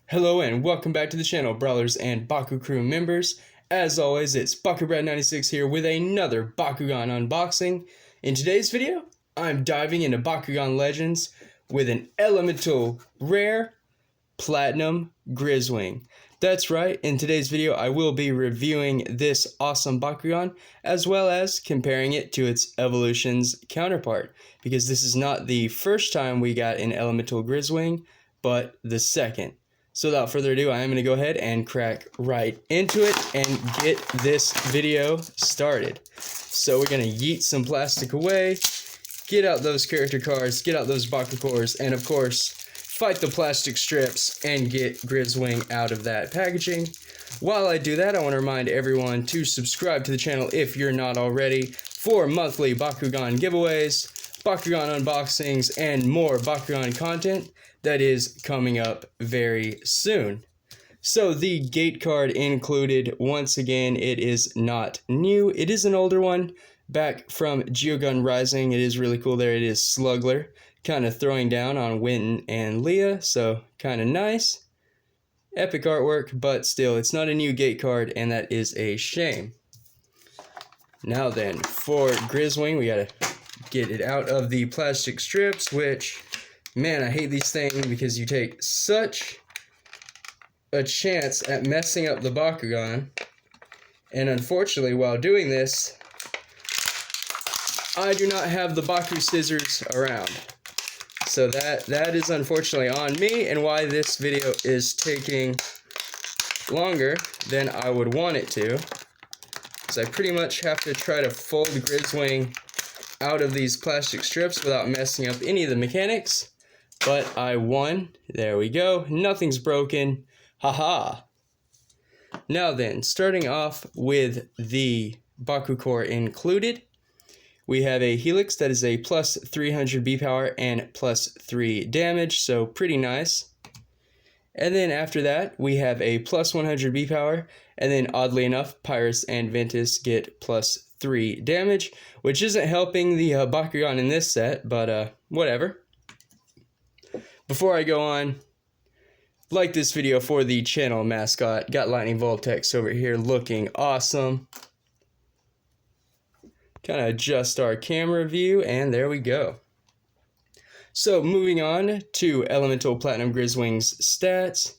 Hello and welcome back to the channel, Brawlers and Baku Crew members. As always, it's BakuBrad96 here with another Bakugan unboxing. In today's video, I'm diving into Bakugan Legends with an elemental rare Platinum Griswing. That's right, in today's video I will be reviewing this awesome Bakugan as well as comparing it to its Evolution's counterpart, because this is not the first time we got an elemental Griswing, but the second. So without further ado, I am going to go ahead and crack right into it and get this video started. So we're going to yeet some plastic away, get out those character cards, get out those Bakugans, and of course, fight the plastic strips and get Griswing out of that packaging. While I do that, I want to remind everyone to subscribe to the channel if you're not already for monthly Bakugan giveaways, Bakugan unboxings, and more Bakugan content that is coming up very soon. So the gate card included, once again, it is not new. It is an older one back from Geogun Rising. It is really cool there. It is Slugler, kind of throwing down on Winton and Leah, so kind of nice. Epic artwork, but still, it's not a new gate card, and that is a shame. Now then, for Griswing, we gotta get it out of the plastic strips, which, man, I hate these things because you take such a chance at messing up the Bakugan. And unfortunately, while doing this, I do not have the Baku scissors around. So that is unfortunately on me, and why this video is taking longer than I would want it to. So I pretty much have to try to fold Griswing out of these plastic strips without messing up any of the mechanics. But I won. There we go. Nothing's broken. Haha. Now then, starting off with the Baku core included, we have a Helix that is a plus 300 B power and plus 3 damage, so pretty nice. And then after that, we have a plus 100 B power, and then oddly enough, Pyrus and Ventus get plus 3 damage, which isn't helping the Bakugan in this set, but whatever. Before I go on, like this video for the channel mascot. Got Lightning Voltex over here looking awesome. Kind of adjust our camera view, and there we go. So moving on to Elemental Platinum Griswing's stats.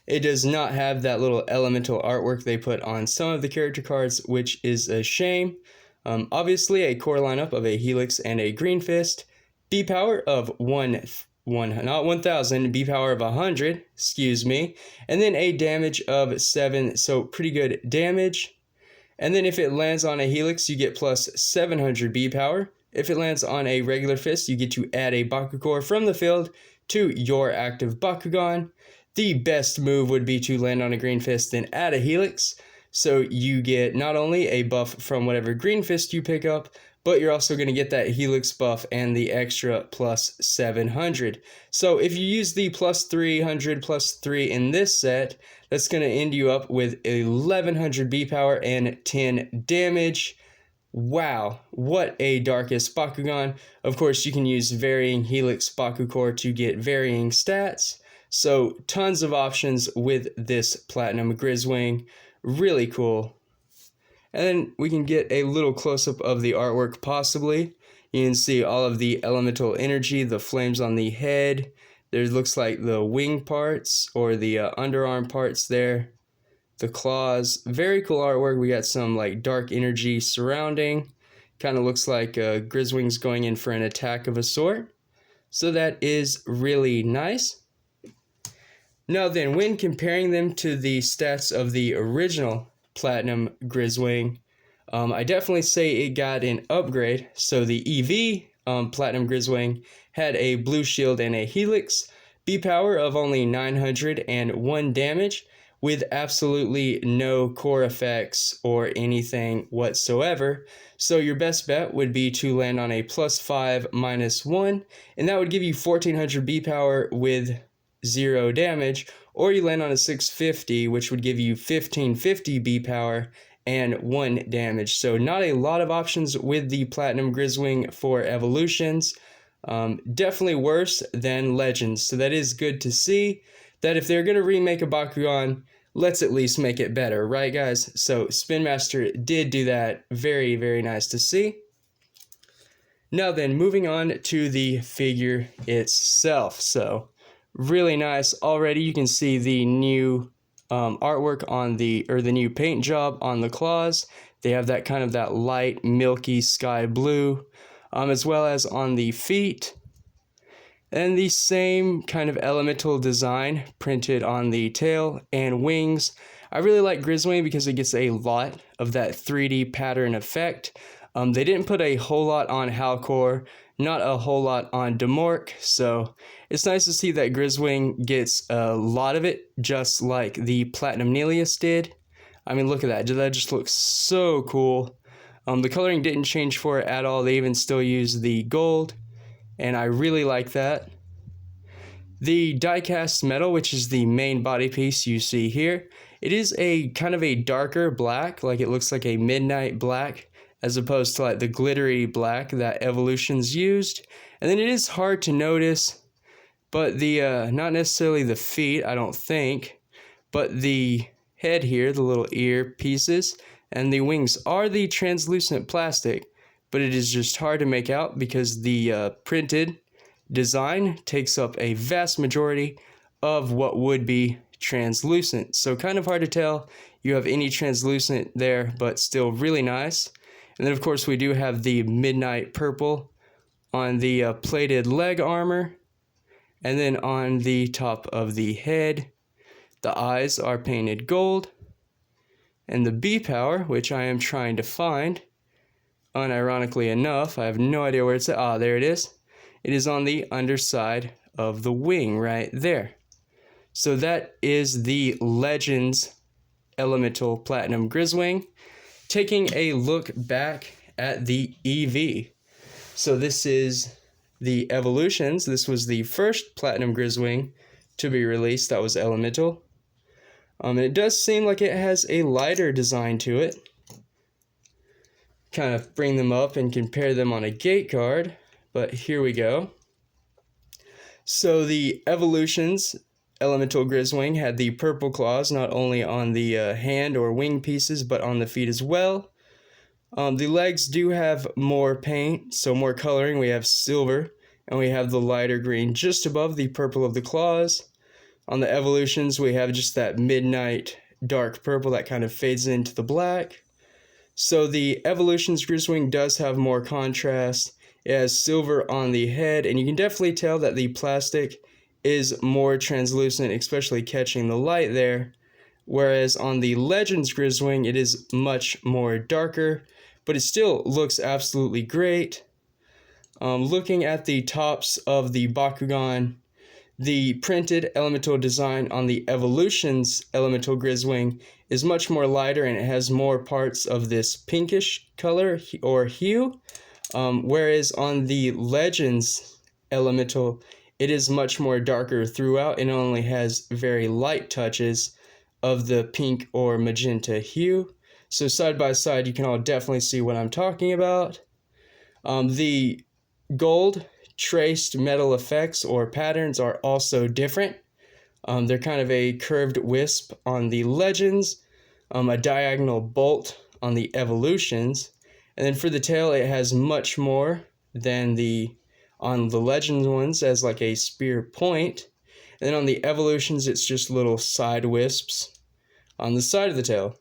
It does not have that little elemental artwork they put on some of the character cards, which is a shame. Obviously a core lineup of a Helix and a Green Fist, B power of 1000, B power of 100, excuse me, and then a damage of 7, so pretty good damage. And then if it lands on a Helix, you get plus 700 B power. If it lands on a regular fist, you get to add a Bakugor from the field to your active Bakugan. The best move would be to land on a Green Fist and add a Helix, so you get not only a buff from whatever Green Fist you pick up, but you're also going to get that Helix buff and the extra plus 700. So if you use the plus 300 plus 3 in this set, that's going to end you up with 1100 B power and 10 damage. Wow, what a Darkest Bakugan. Of course, you can use varying Helix Bakugor to get varying stats. So tons of options with this Platinum Griswing. Really cool. And then we can get a little close-up of the artwork possibly. You can see all of the elemental energy, the flames on the head. There looks like the wing parts or the underarm parts there. The claws. Very cool artwork. We got some like dark energy surrounding. Kind of looks like Griswing's going in for an attack of a sort. So that is really nice. Now then, when comparing them to the stats of the original Platinum Griswing, I definitely say it got an upgrade. So the EV Platinum Griswing had a blue shield and a Helix, B power of only 901 damage, with absolutely no core effects or anything whatsoever. So your best bet would be to land on a plus 5 minus 1, and that would give you 1400 B power with 0 damage, or you land on a 650, which would give you 1550 B power and 1 damage. So not a lot of options with the Platinum Griswing for evolutions. Definitely worse than Legends, so that is good to see. that if they're going to remake a Bakugan, let's at least make it better, right guys? So Spin Master did do that. Very, very nice to see. Now then, moving on to the figure itself. So really nice already. You can see the new artwork on the new paint job on the claws. They have that kind of that light milky sky blue, as well as on the feet. And the same kind of elemental design printed on the tail and wings. I really like Griswing because it gets a lot of that 3D pattern effect. They didn't put a whole lot on Halcor, not a whole lot on Demork, so it's nice to see that Griswing gets a lot of it, just like the Platinum Nelius did. I mean, look at that. That just looks so cool. The coloring didn't change for it at all. They even still use the gold, and I really like that. The die-cast metal, which is the main body piece you see here, it is a kind of a darker black, like it looks like a midnight black, as opposed to like the glittery black that Evolutions used. And then it is hard to notice, but the not necessarily the feet, I don't think, but the head here, the little ear pieces, and the wings are the translucent plastic, but it is just hard to make out because the printed design takes up a vast majority of what would be translucent. So kind of hard to tell you have any translucent there, but still really nice. And then of course we do have the midnight purple on the plated leg armor, and then on the top of the head the eyes are painted gold, and the B power, which I am trying to find, unironically enough, I have no idea where it's at. Ah, there it is. It is on the underside of the wing right there. So that is the Legends Elemental Platinum Griswing. Taking a look back at the EV. So this is the Evolutions. This was the first Platinum Griswing to be released that was Elemental. And it does seem like it has a lighter design to it. Kind of bring them up and compare them on a gate card, but here we go. So the Evolutions Elemental Griswing had the purple claws not only on the hand or wing pieces, but on the feet as well. The legs do have more paint, so more coloring. We have silver, and we have the lighter green just above the purple of the claws. On the Evolutions, we have just that midnight dark purple that kind of fades into the black. So the Evolutions Griswing does have more contrast. It has silver on the head, and you can definitely tell that the plastic is more translucent, especially catching the light there. Whereas on the Legends Griswing, it is much more darker, but it still looks absolutely great. Looking at the tops of the Bakugan, the printed elemental design on the Evolutions Elemental Griswing is much more lighter, and it has more parts of this pinkish color or hue. Whereas on the Legends Elemental, it is much more darker throughout and only has very light touches of the pink or magenta hue. So side by side, you can all definitely see what I'm talking about. The gold traced metal effects or patterns are also different. They're kind of a curved wisp on the Legends, a diagonal bolt on the Evolutions, and then for the tail it has much more than on the Legends ones as like a spear point. And then on the Evolutions it's just little side wisps on the side of the tail.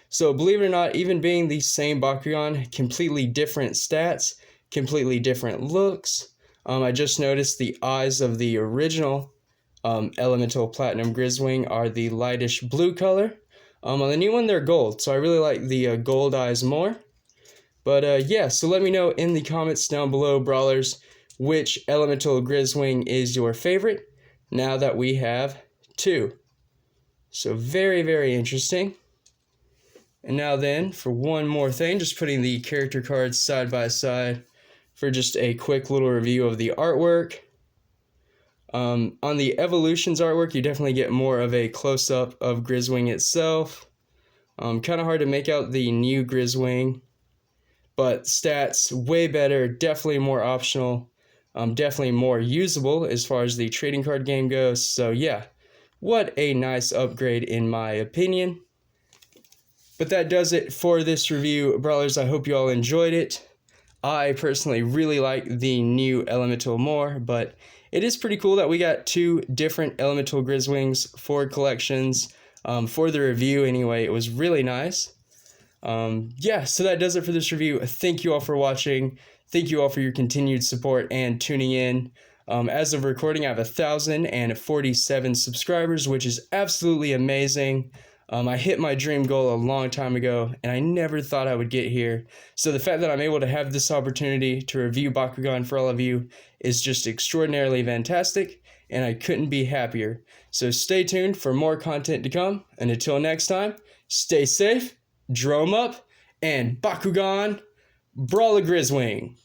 So believe it or not, even being the same Bakugan, completely different stats, completely different looks. I just noticed the eyes of the original Elemental Platinum Griswing are the lightish blue color. On the new one, they're gold, so I really like the gold eyes more. But yeah, so let me know in the comments down below, brawlers, which Elemental Griswing is your favorite, now that we have two. So very, very interesting. And now then, for one more thing, just putting the character cards side by side for just a quick little review of the artwork. On the Evolutions artwork, you definitely get more of a close-up of Griswing itself. Kind of hard to make out the new Griswing, but stats way better, definitely more optional, definitely more usable as far as the trading card game goes. So yeah, What a nice upgrade in my opinion. But that does it for this review, brawlers. I hope you all enjoyed it. I personally really like the new Elemental more, but it is pretty cool that we got 2 different Elemental Griswings for collections. For the review anyway, it was really nice. Yeah, so that does it for this review. Thank you all for watching. Thank you all for your continued support and tuning in. As of recording, I have 1,047 subscribers, which is absolutely amazing. I hit my dream goal a long time ago, and I never thought I would get here. So the fact that I'm able to have this opportunity to review Bakugan for all of you is just extraordinarily fantastic, and I couldn't be happier. So stay tuned for more content to come, and until next time, stay safe, drome up, and Bakugan, Brawl a Griswing!